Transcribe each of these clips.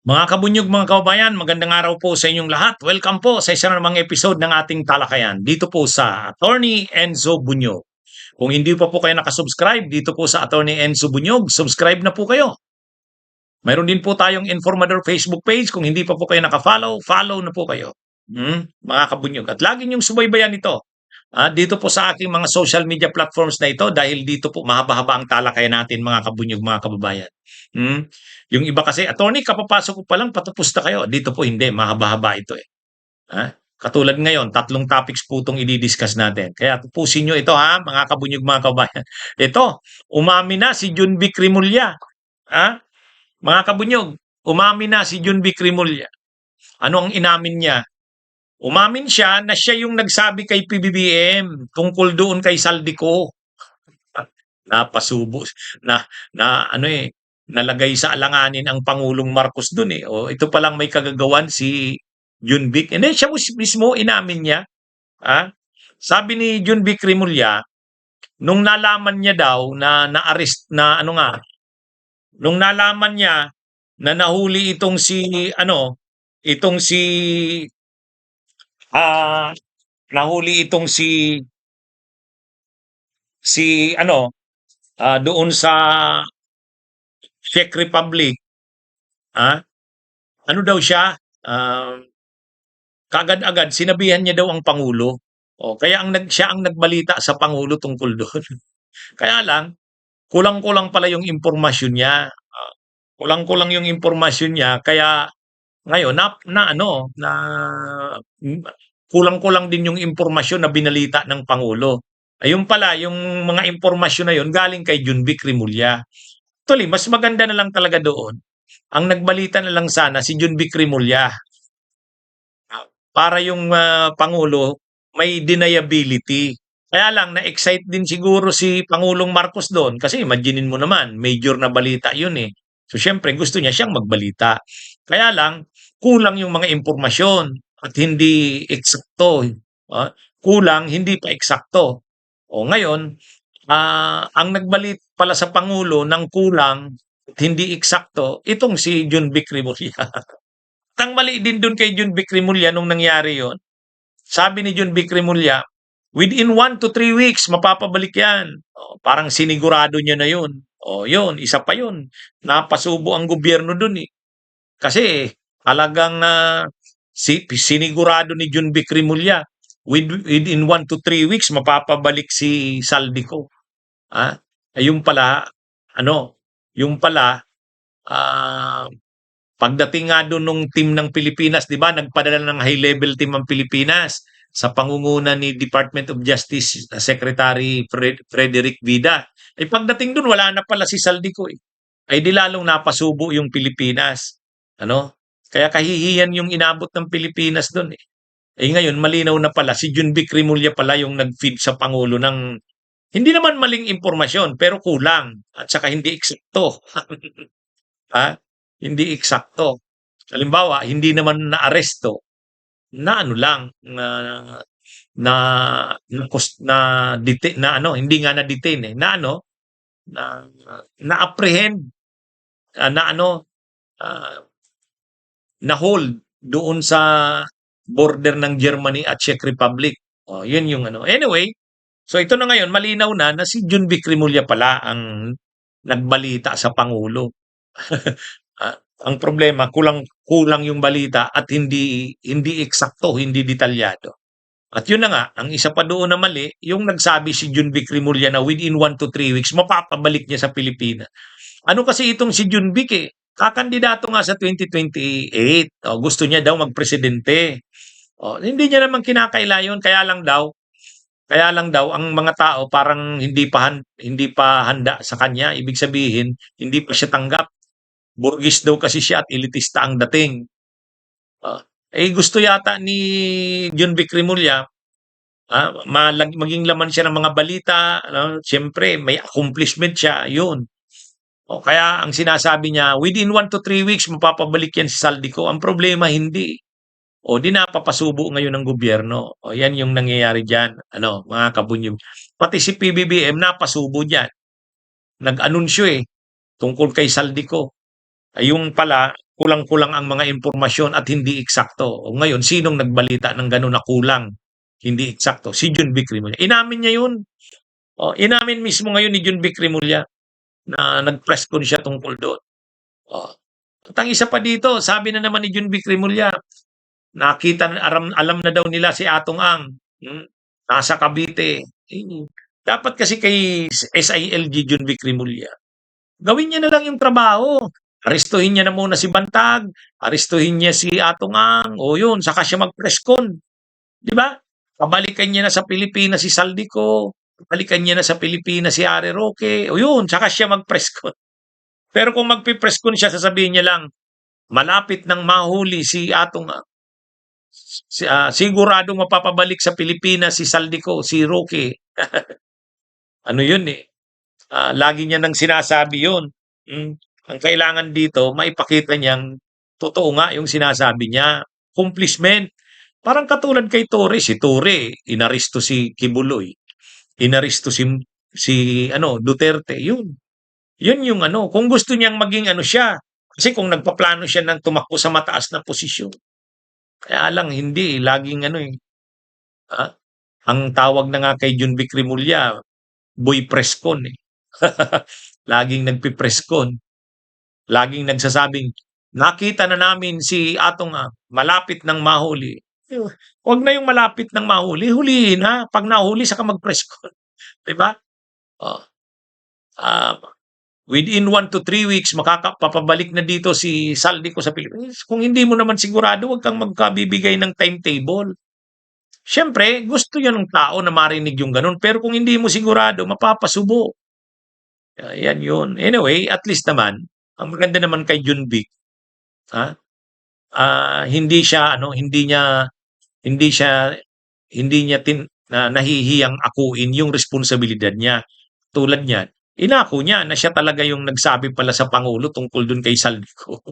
Mga kabunyog, mga kababayan, magandang araw po sa inyong lahat. Welcome po sa isa na namang episode ng ating talakayan dito po sa Attorney Enzo Bunyog. Kung hindi pa po kayo nakasubscribe dito po sa Attorney Enzo Bunyog, subscribe na po kayo. Mayroon din po tayong Informador Facebook page. Kung hindi pa po kayo nakafollow, follow na po kayo. Mga kabunyog. At lagi niyong subaybayan ito. Dito po sa aking mga social media platforms na ito dahil dito po mahaba-haba ang talakayan natin mga kabunyog, mga kababayan. Yung iba kasi, attorney, kapapasok ko pa lang, patapos na kayo. Dito po hindi, mahaba-haba ito eh. Katulad ngayon, 3 topics po itong i-discuss natin. Kaya tapusin nyo ito ha, mga kabunyog, mga kababayan. Ito, umami na si Junvic Rimulya. Mga kabunyog, umami na si Junvic Rimulya. Ano ang inamin niya? Umamin siya na siya yung nagsabi kay PBBM tungkol doon kay Saldico. Napasubo nalagay sa alanganin ang Pangulong Marcos doon eh. O ito pa lang may kagagawan si Junvic. And then siya mismo inamin niya, sabi ni Junvic Rimulya, nung nalaman niya daw na na-arrest na nung nalaman niya na nahuli itong si nahuli itong doon sa Czech Republic, ano daw siya, kaagad-agad sinabihan niya daw ang Pangulo. Kaya siya ang nagbalita sa Pangulo tungkol doon. Kaya lang, kulang-kulang pala yung impormasyon niya. Kulang-kulang yung impormasyon niya, kaya ngayon kulang-kulang din yung impormasyon na binalita ng Pangulo. Ayun pala, yung mga impormasyon na yun galing kay Junvic Rimulya. Actually, mas maganda na lang talaga doon. Ang nagbalita na lang sana si Junvic Rimulya. Para yung Pangulo may deniability. Kaya lang, na-excite din siguro si Pangulong Marcos doon. Kasi imaginin mo naman, major na balita yun eh. So syempre, gusto niya siyang magbalita. Kaya lang, kulang yung mga impormasyon at hindi eksakto. Kulang, hindi pa eksakto. Ngayon, ang nagbalit pala sa Pangulo ng kulang at hindi eksakto, itong si Junvic Rimulya. Ang mali din doon kay Junvic Rimulya nung nangyari yon. Sabi ni Junvic Rimulya, within 1 to 3 weeks, mapapabalik yan. Parang sinigurado niya na yun. Yun, isa pa yun. Napasubo ang gobyerno doon eh. Kasi talagang sinigurado ni Junvic Rimulya, within 1 to 3 weeks, mapapabalik si Saldico. Yung pala, yung pala, pagdating nga doon nung team ng Pilipinas, 'di ba, nagpadala ng high-level team ang Pilipinas sa pangunguna ni Department of Justice Secretary Frederick Vida. Pagdating doon wala na pala si Saldico eh. Ay di lalong napasubo yung Pilipinas. Kaya kahihiyan yung inabot ng Pilipinas doon eh. Ngayon malinaw na pala si Junvic Rimulya pala yung nag-feed sa Pangulo ng hindi naman maling impormasyon pero kulang at saka hindi eksakto. Hindi eksakto. Halimbawa, hindi naman na-aresto, na lang, na hindi nga na-detain eh, na-apprehend, na hold doon sa border ng Germany at Czech Republic. Yun yung Anyway, so ito na ngayon, malinaw na si Junvic Rimulya pala ang nagbalita sa Pangulo. Ang problema, kulang yung balita at hindi eksakto, hindi detalyado. At yun na nga, ang isa pa doon na mali, yung nagsabi si Junvic Rimulya na within 1 to 3 weeks, mapapabalik niya sa Pilipinas. Ano kasi itong si Junvic eh, kakandidato nga sa 2028. Gusto niya daw magpresidente. Hindi niya naman kinakaila yun, kaya lang daw ang mga tao parang hindi pa handa sa kanya. Ibig sabihin, hindi pa siya tanggap. Burgis daw kasi siya at elitista ang dating. Gusto yata ni Junvic Rimulya, maging laman siya ng mga balita. Siyempre, may accomplishment siya. Yun. Kaya ang sinasabi niya, within 1 to 3 weeks, mapapabalik yan si Saldico. Ang problema, hindi. Di napapasubo ngayon ng gobyerno. Yan yung nangyayari dyan. Mga kabunyog. Pati si PBBM, napasubo dyan. Nag-anunsyo tungkol kay Saldico. Yung pala, kulang-kulang ang mga impormasyon at hindi eksakto. O ngayon, sinong nagbalita ng gano'n na kulang, hindi eksakto? Si John Vic Rimulya. Inamin niya yun. O, inamin mismo ngayon ni John Vic Rimulya na nag-press con siya tungkol doon. O, at ang isa pa dito, sabi na naman ni John Vic Rimulya, nakita, alam na daw nila si Atong Ang. Nasa Cavite. Dapat kasi kay SILG John Vic Rimulya, gawin niya na lang yung trabaho. Arestuhin niya na muna si Bantag, arestuhin niya si Atong Ang, o yun, saka siya mag-press con. Di ba? Pabalikan niya na sa Pilipinas si Saldico, pabalikan niya na sa Pilipinas si Are Roque, o yun, saka siya mag-press con. Pero kung magpipress con siya, sasabihin niya lang, malapit nang mahuli si Atong Ang. Sigurado mapapabalik sa Pilipinas si Saldico, si Roque. Ano yun eh. Lagi niya nang sinasabi yun. Ang kailangan dito, maipakita niyang totoo nga yung sinasabi niya. Accomplishment. Parang katulad kay Torre. Si Torre, inaresto si Kibuloy. Inaresto si Duterte. Yun. Yun yung ano. Kung gusto niyang maging ano siya. Kasi kung nagpaplano siya ng tumakbo sa mataas na posisyon. Kaya lang, hindi. Laging ano eh. Ang tawag na nga kay John Vic Rimulya, boy presscon eh. Laging nagpipresscon. Laging nagsasabing, nakita na namin si Atong Ang, malapit ng mahuli. Huwag na yung malapit ng mahuli, hulihin ha. Pag nahuli, saka mag-presscon. Diba? Oh. Within 1 to 3 weeks, makakapapabalik na dito si Saldico sa Pilipinas. Kung hindi mo naman sigurado, huwag kang magkabibigay ng timetable. Siyempre, gusto yan ng tao na marinig yung ganun. Pero kung hindi mo sigurado, mapapasubo. Yan yun. Anyway, at least naman, ang maganda naman kay John Vic, hindi siya nahihiyang akuin yung responsibilidad niya. Tulad niyan, inako niya na siya talaga yung nagsabi pala sa Pangulo tungkol dun kay Saldico.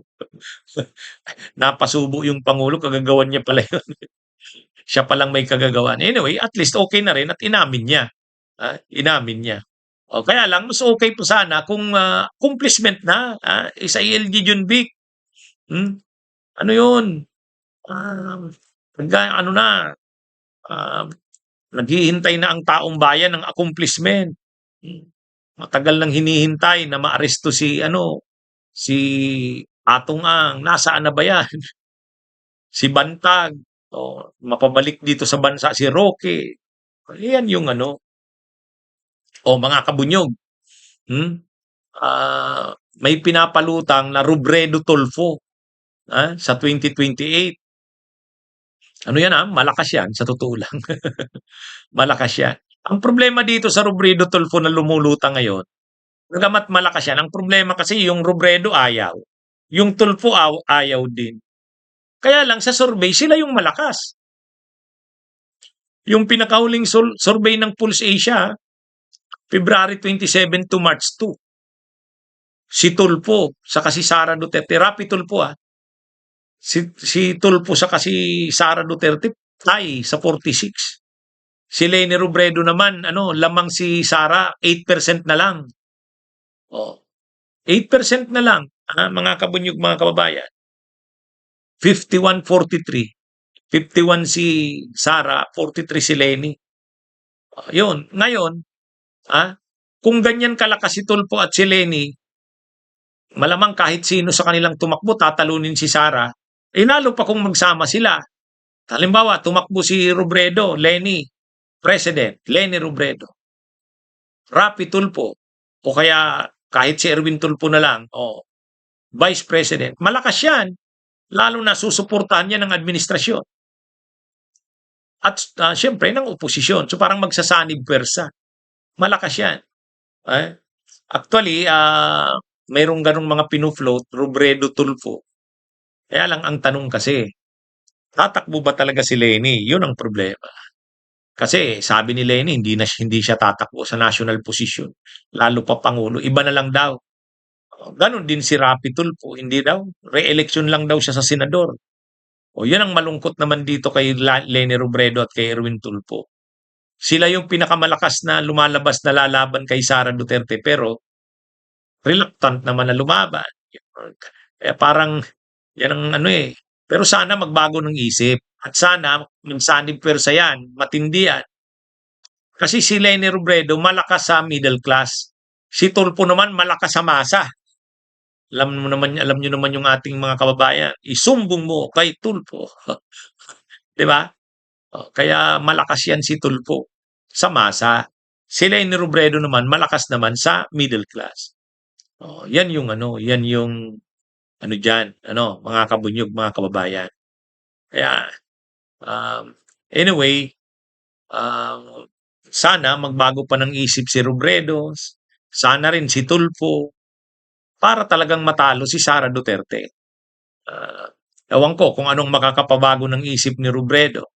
Napasubo yung Pangulo, kagagawan niya pala yun. Siya palang may kagagawan. Anyway, at least okay na rin at inamin niya. Inamin niya. O, kaya lang, mas okay po sana kung accomplishment na sa ELG John Vic. Ano yun? Naghihintay na ang taong bayan ng accomplishment. Matagal nang hinihintay na maaresto si Atong Ang. Nasaan na ba yan? Si Bantag. Mapabalik dito sa bansa si Roque. Yan yung mga kabunyog. May pinapalutang na Robredo Tulfo sa 2028. Ano yan malakas yan sa totoo lang. Malakas yan. Ang problema dito sa Robredo Tulfo na lumulutang ngayon, bagamat malakas yan, ang problema kasi yung Robredo ayaw. Yung Tulfo ayaw din. Kaya lang sa survey, sila yung malakas. Yung pinakahuling survey ng Pulse Asia, February 27 to March 2. Si Tulfo, saka si Sara Duterte, Rapi Tulfo Si Tulfo saka si Sara Duterte, tie sa 46. Si Leni Robredo naman, lamang si Sara, 8% na lang. 8% na lang, mga kabunyog, mga kababayan. 51-43. 51 si Sara, 43 si Leni. Yun. Ngayon, kung ganyan kalakas si Tulfo at si Leni, malamang kahit sino sa kanilang tumakbo, tatalunin si Sara, lalo pa kung magsama sila. Halimbawa, tumakbo si Robredo, Leni, President, Leni Robredo, Rapi Tulfo, o kaya kahit si Erwin Tulfo na lang, Vice President, malakas yan. Lalo na susuportahan niya ng administrasyon. At siyempre, ng oposisyon. So parang magsasanib pwersa. Malakas yan. Actually, mayroong ganong mga pinufloat, Robredo Tulfo. Kaya lang ang tanong kasi, tatakbo ba talaga si Leni? Yun ang problema. Kasi sabi ni Leni, hindi siya tatakbo sa national position. Lalo pa Pangulo. Iba na lang daw. Ganon din si Rapi Tulfo. Hindi daw. Re-election lang daw siya sa senador. Yun ang malungkot naman dito kay Leni Robredo at kay Erwin Tulfo. Sila yung pinakamalakas na lumalabas na lalaban kay Sara Duterte pero reluctant naman na lumaban. Kaya parang Yan ang ano eh. Pero sana magbago ng isip. At sana magsanib pwersa yan, matindi yan. Kasi si Leni Robredo malakas sa middle class. Si Tulfo naman malakas sa masa. Alam niyo naman yung ating mga kababayan. Isumbong mo kay Tulfo. 'Di ba? Kaya malakas yan si Tulfo sa masa. Si Leni Robredo naman malakas naman sa middle class. Yan yung ano, yan yung ano diyan, ano, mga kabunyog, mga kababayan. Kaya anyway, um, sana magbago pa ng isip si Robredo, sana rin si Tulfo para talagang matalo si Sara Duterte. Ah, Ewan ko kung anong makakapabago ng isip ni Robredo.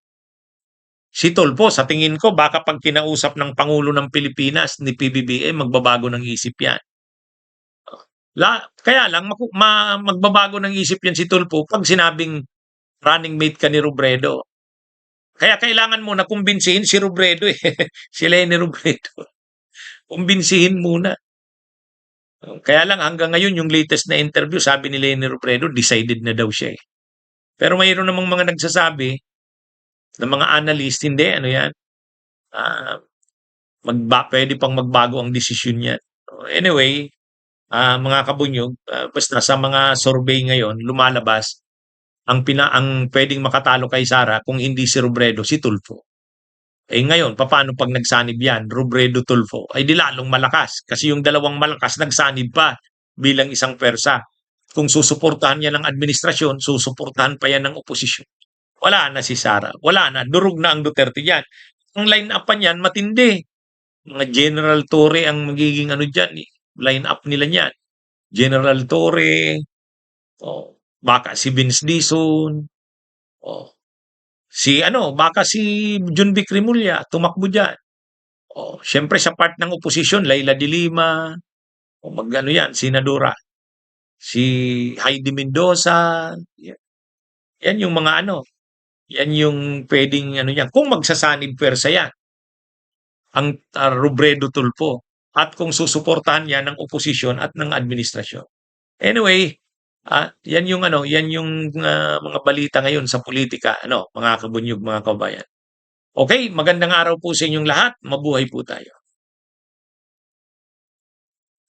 Si Tulfo, sa tingin ko, baka pag kinausap ng Pangulo ng Pilipinas, ni PBBM, magbabago ng isip yan. Kaya lang, magbabago ng isip yan si Tulfo pag sinabing running mate ka ni Robredo. Kaya kailangan mo na kumbinsihin si Robredo eh. Si Leni Robredo. Kumbinsihin muna. Kaya lang hanggang ngayon, yung latest na interview, sabi ni Leni Robredo, decided na daw siya eh. Pero mayroon namang mga nagsasabi, ng mga analyst, hindi, ano yan, ah, pwede pang magbago ang desisyon niya. Anyway, mga kabunyog, basta sa mga survey ngayon, lumalabas, ang pwedeng makatalo kay Sara kung hindi si Robredo, si Tulfo. Eh ngayon, paano pag nagsanib yan, Robredo Tulfo? Ay di lalong malakas. Kasi yung dalawang malakas nagsanib pa bilang isang persa. Kung susuportahan niya ng administrasyon, susuportahan pa yan ng oposisyon. Wala na si Sara. Wala na. Durog na ang Duterte yan. Ang line-up pa niyan, matindi. Mga General Torre ang magiging ano dyan. Eh. Line-up nila niyan. General Torre, oh, baka si Vince Dizon, oh, baka si Junvic Rimulya, tumakbo dyan. Siyempre sa part ng oposisyon, Laila de Lima, mag-ano yan, Senadora, si Heidi Mendoza, yan yung mga ano, yan yung pwedeng ano yan. Kung magsasanib pwersa yan, ang Robredo Tulfo, at kung susuportahan yan ng oposisyon at ng administrasyon. Anyway, yan yung ano, yan yung mga balita ngayon sa politika, ano, mga kabunyog, mga kabayan. Okay, magandang araw po sa inyong lahat. Mabuhay po tayo.